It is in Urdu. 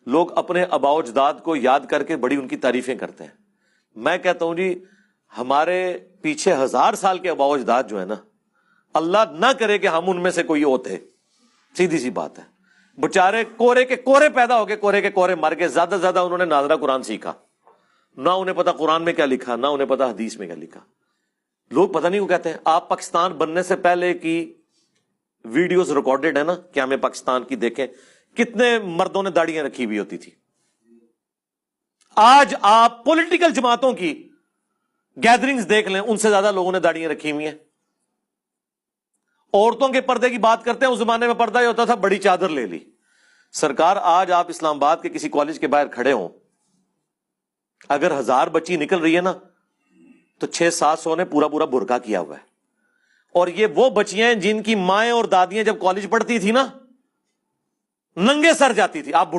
لوگ اپنے آباء و اجداد کو یاد کر کے بڑی ان کی تعریفیں کرتے ہیں. میں کہتا ہوں جی ہمارے پیچھے 1000 سال کے آباء و اجداد جو ہے نا، اللہ نہ کرے کہ ہم ان میں سے کوئی ہوتے، سیدھی سی بات ہے، بچارے کورے کے کورے پیدا ہو گئے، کورے کے کورے مر گئے، زیادہ سے زیادہ انہوں نے ناظرہ قرآن سیکھا، نہ انہیں پتا قرآن میں کیا لکھا، نہ انہیں پتا حدیث میں کیا لکھا. لوگ پتہ نہیں وہ کہتے ہیں. آپ پاکستان بننے سے پہلے کی ویڈیوز ریکارڈڈ ہے نا کیا ہمیں پاکستان کی دیکھیں، کتنے مردوں نے داڑیاں رکھی ہوئی ہوتی تھی. آج آپ پولیٹیکل جماعتوں کی گیدرنگز دیکھ لیں، ان سے زیادہ لوگوں نے داڑیاں رکھی ہوئی ہیں. عورتوں کے پردے کی بات کرتے ہیں، اس زمانے میں پردہ یہ ہوتا تھا بڑی چادر لے لی. سرکار آج آپ اسلام آباد کے کسی کالج کے باہر کھڑے ہوں، اگر 1000 بچی نکل رہی ہے نا تو 600-700 نے پورا پورا برقع کیا ہوا ہے. اور یہ وہ بچیاں ہیں جن کی مائیں اور دادیاں جب کالج پڑھتی تھی نا ننگے سر جاتی تھی. آپ